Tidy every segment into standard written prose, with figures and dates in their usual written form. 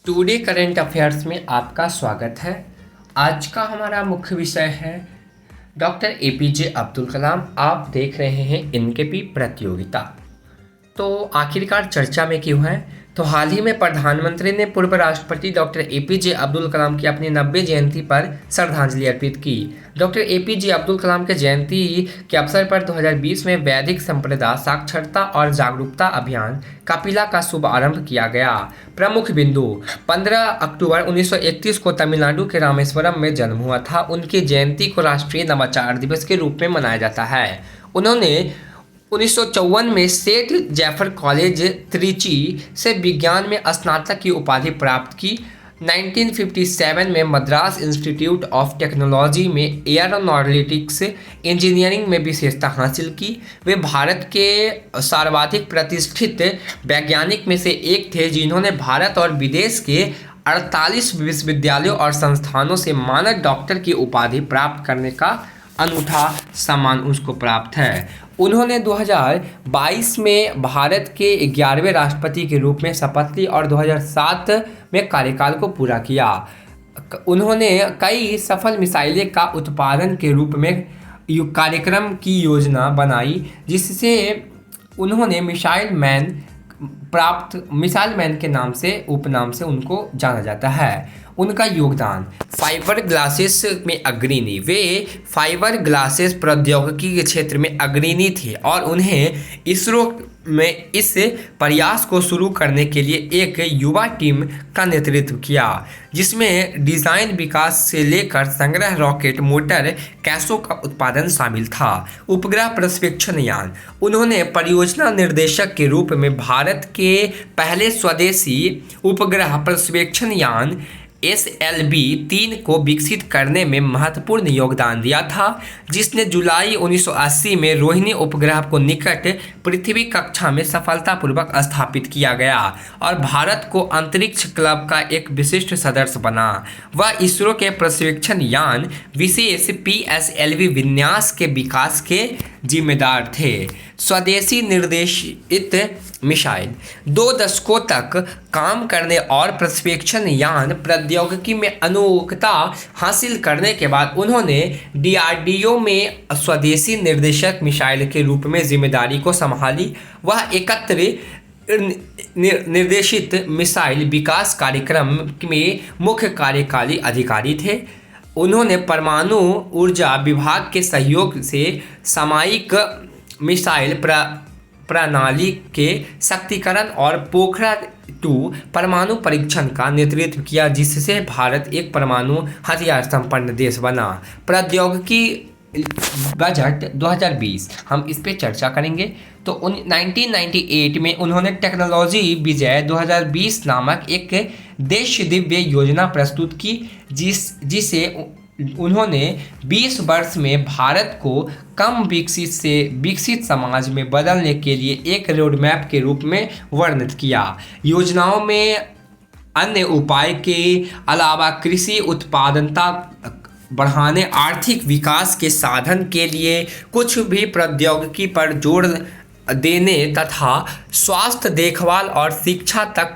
Today current affairs में आपका स्वागत है। आज का हमारा मुख्य विषय है डॉक्टर एपीजे अब्दुल कलाम। आप देख रहे हैं इनके भी प्रतियोगिता। तो आखिरकार चर्चा में क्यों है? तो हाल ही में प्रधानमंत्री ने पूर्व राष्ट्रपति डॉक्टर एपीजे अब्दुल कलाम की अपनी 90वीं जयंती पर श्रद्धांजलि अर्पित की। डॉक्टर एपीजे अब्दुल कलाम के जयंती के अवसर पर 2020 में वैदिक संप्रदा साक्षरता और जागरूकता अभियान कपिला का शुभारंभ किया गया। प्रमुख बिंदु: 15 अक्टूबर 1931 को तमिलनाडु के रामेश्वरम में जन्म हुआ था। उनकी जयंती को राष्ट्रीय नवाचार दिवस के रूप में मनाया जाता है। उन्होंने 1954 में सेठ जैफर कॉलेज त्रिची से विज्ञान में स्नातक की उपाधि प्राप्त की। 1957 में मद्रास इंस्टीट्यूट ऑफ टेक्नोलॉजी में एयरोनॉटिक्स इंजीनियरिंग में विशेषता हासिल की। वे भारत के सर्वाधिक प्रतिष्ठित वैज्ञानिक में से एक थे जिन्होंने भारत और विदेश के 48 विश्वविद्यालयों और संस्थानों से मानद डॉक्टर की उपाधि प्राप्त करने का अनूठा सम्मान उसको प्राप्त है। उन्होंने 2022 में भारत के 11वें राष्ट्रपति के रूप में शपथ ली और 2007 में कार्यकाल को पूरा किया। उन्होंने कई सफल मिसाइलें का उत्पादन के रूप में कार्यक्रम की योजना बनाई, जिससे उन्होंने मिसाइल मैन के नाम से उपनाम से उनको जाना जाता है। उनका योगदान: फाइबर ग्लासेस में अग्रणी। वे फाइबर ग्लासेस प्रौद्योगिकी के क्षेत्र में अग्रणी थे और उन्हें इसरो में इस प्रयास को शुरू करने के लिए एक युवा टीम का नेतृत्व किया, जिसमें डिज़ाइन विकास से लेकर संग्रह रॉकेट मोटर कैसों का उत्पादन शामिल था। उपग्रह प्रक्षेपण यान: उन्होंने परियोजना निर्देशक के रूप में भारत के पहले स्वदेशी उपग्रह प्रक्षेपण यान SLV-3 को विकसित करने में महत्वपूर्ण योगदान दिया था, जिसने जुलाई 1980 में रोहिणी उपग्रह को निकट पृथ्वी कक्षा में सफलतापूर्वक स्थापित किया गया और भारत को अंतरिक्ष क्लब का एक विशिष्ट सदस्य बना। वह इसरो के प्रक्षेपण यान विशेष PSLV विन्यास के विकास के जिम्मेदार थे। स्वदेशी निर्देशित मिसाइल: 2 दशकों तक काम करने और प्रक्षेपण यान प्रौद्योगिकी में अनोखता हासिल करने के बाद उन्होंने DRDO में स्वदेशी निर्देशक मिसाइल के रूप में जिम्मेदारी को संभाली। वह एकत्र निर्देशित मिसाइल विकास कार्यक्रम में मुख्य कार्यकारी अधिकारी थे। उन्होंने परमाणु ऊर्जा विभाग के सहयोग से सामयिक मिसाइल प्रणाली के शक्तिकरण और पोखरण-2 परमाणु परीक्षण का नेतृत्व किया, जिससे भारत एक परमाणु हथियार संपन्न देश बना। प्रौद्योगिकी बजट 2020 हम इस पे चर्चा करेंगे। तो 1998 में उन्होंने टेक्नोलॉजी विजय 2020 नामक एक देश दिव्य योजना प्रस्तुत की, जिसे उन्होंने 20 वर्ष में भारत को कम विकसित से विकसित समाज में बदलने के लिए एक रोडमैप के रूप में वर्णित किया। योजनाओं में अन्य उपाय के अलावा कृषि उत्पादकता बढ़ाने, आर्थिक विकास के साधन के लिए कुछ भी प्रौद्योगिकी पर जोर देने तथा स्वास्थ्य देखभाल और शिक्षा तक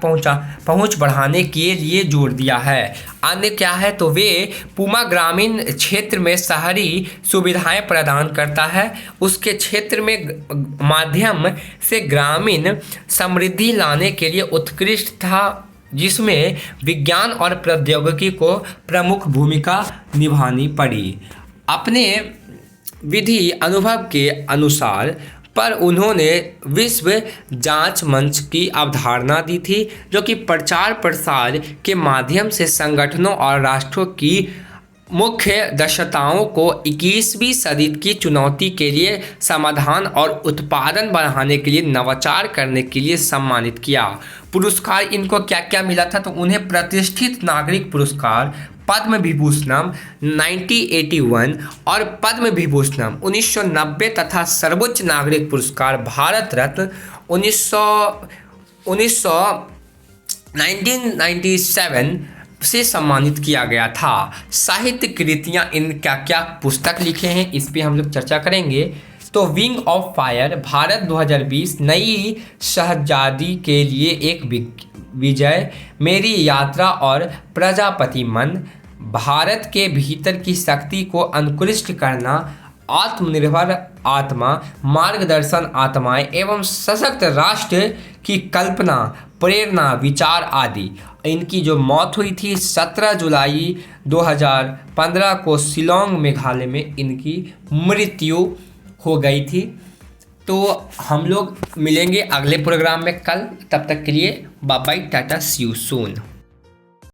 पहुंच बढ़ाने के लिए जोर दिया है। अन्य क्या है? तो वे पूमा ग्रामीण क्षेत्र में शहरी सुविधाएं प्रदान करता है। उसके क्षेत्र में माध्यम से ग्रामीण समृद्धि लाने के लिए उत्कृष्ट था, जिसमें विज्ञान और प्रौद्योगिकी को प्रमुख भूमिका निभानी पड़ी। अपने विधि अनुभव के अनुसार पर उन्होंने विश्व जांच मंच की अवधारणा दी थी, जो कि प्रचार प्रसार के माध्यम से संगठनों और राष्ट्रों की मुख्य दक्षताओं को 21वीं सदी की चुनौती के लिए समाधान और उत्पादन बढ़ाने के लिए नवाचार करने के लिए सम्मानित किया। पुरस्कार इनको क्या क्या मिला था? तो उन्हें प्रतिष्ठित नागरिक पुरस्कार पद्म विभूषणम 1981 और पद्म विभूषणम 1990 तथा सर्वोच्च नागरिक पुरस्कार भारत रत्न 1997 से सम्मानित किया गया था। साहित्य कृतियाँ इन क्या क्या पुस्तक लिखे हैं, इस पे हम लोग चर्चा करेंगे। तो विंग ऑफ फायर भारत 2020 नई शहजादी के लिए एक विजय, मेरी यात्रा और प्रजापति मन, भारत के भीतर की शक्ति को अनुकृष्ट करना, आत्मनिर्भर आत्मा, मार्गदर्शन आत्माएं एवं सशक्त राष्ट्र की कल्पना, प्रेरणा, विचार आदि। इनकी जो मौत हुई थी 17 जुलाई 2015 को शिलोंग मेघालय में इनकी मृत्यु हो गई थी। तो हम लोग मिलेंगे अगले प्रोग्राम में कल, तब तक के लिए bye bye, tata, see you soon.